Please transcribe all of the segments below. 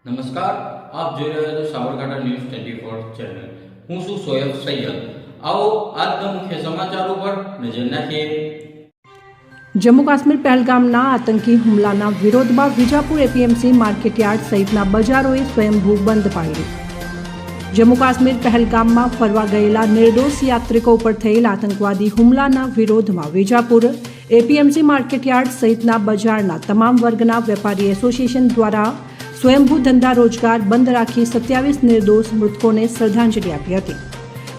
નમસ્કાર, આપ જોઈ રહ્યા છો સાબરકાંઠા ન્યૂઝ 24 ચેનલ। હું છું સોયબ સૈયદ। આવો આજના મુખ્ય સમાચારો પર નજર નાખીએ। જમ્મુ કાશ્મીર પહેલગામના આતંકી હુમલાના વિરોધમાં વિજાપુર એપીએમસી માર્કેટયાર્ડ સહિતના બજારોએ સ્વયંભૂ બંધ પાડ્યું। જમ્મુ કાશ્મીર પહેલગામમાં ફરવા ગયેલા નિર્દોષ યાત્રિકો ઉપર થયેલા આતંકવાદી હુમલાના વિરોધમાં વિજાપુર એપીએમસી માર્કેટયાર્ડ સહિતના બજારના તમામ વર્ગના વેપારી એસોસિએશન દ્વારા સ્વયંભૂ ધંધા રોજગાર બંધ રાખી 27 નિર્દોષ મૃતકોને શ્રદ્ધાંજલિ આપી હતી।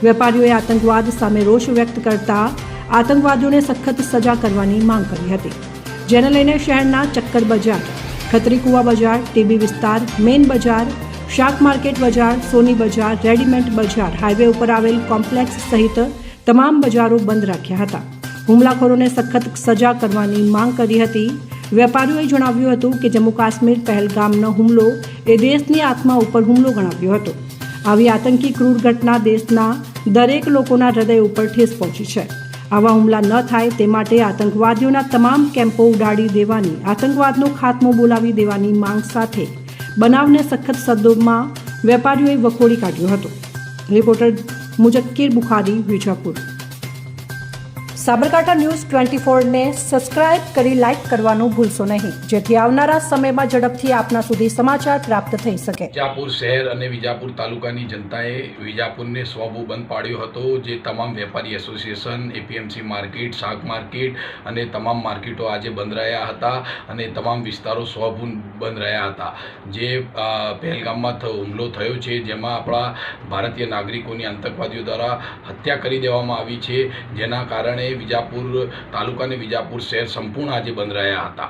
વેપારીઓએ આતંકવાદ સામે રોષ વ્યક્ત કરતા આતંકવાદીઓને સખત સજા કરવાની માંગ કરી હતી, જેને લઈને શહેરના ચક્કર બજાર, ખત્રીકુવા બજાર, ટીબી વિસ્તાર, મેઇન બજાર, શાક માર્કેટ બજાર, સોની બજાર, રેડીમેડ બજાર, હાઈવે ઉપર આવેલ કોમ્પ્લેક્સ સહિત તમામ બજારો બંધ રાખ્યા હતા। હુમલાખોરોને સખત સજા કરવાની માંગ કરી હતી। વેપારીઓએ જણાવ્યું હતું કે જમ્મુ કાશ્મીર પહેલગામનો હુમલો એ દેશની આત્મા ઉપર હુમલો ગણાવ્યો હતો। આવી આતંકી ક્રૂર ઘટના દેશના દરેક લોકોના હૃદય ઉપર ઠેસ પહોંચી છે। આવા હુમલા ન થાય તે માટે આતંકવાદીઓના તમામ કેમ્પો ઉડાડી દેવાની, આતંકવાદનો ખાત્મો બોલાવી દેવાની માંગ સાથે બનાવને સખત શબ્દોમાં વેપારીઓએ વખોડી કાઢ્યો હતો। રિપોર્ટર મુજક્કીર બુખારી, વિજાપુર। સાબરકાંઠા ન્યૂઝ 24 ને સબસ્ક્રાઇબ કરી લાઇક કરવાનું ભૂલશો નહીં, જેથી આવનારા સમયમાં ઝડપથી આપના સુધી સમાચાર પ્રાપ્ત થઈ શકે। વિજાપુર શહેર અને વિજાપુર તાલુકાની જનતાએ વિજાપુરને સ્વયંભૂ બંધ પાડ્યો હતો, જે તમામ વેપારી એસોસિએશન, એપીએમસી માર્કેટ, શાક માર્કેટ અને તમામ માર્કેટો આજે બંધ રહ્યા હતા અને તમામ વિસ્તારો સ્વયંભૂ બંધ રહ્યા હતા। જે પહેલગામમાં હુમલો થયો છે, જેમાં આપણા ભારતીય નાગરિકોની આતંકવાદીઓ દ્વારા હત્યા કરી દેવામાં આવી છે, જેના કારણે વિજાપુર તાલુકા અને વિજાપુર શહેર સંપૂર્ણ આજે બંધ રહ્યા હતા।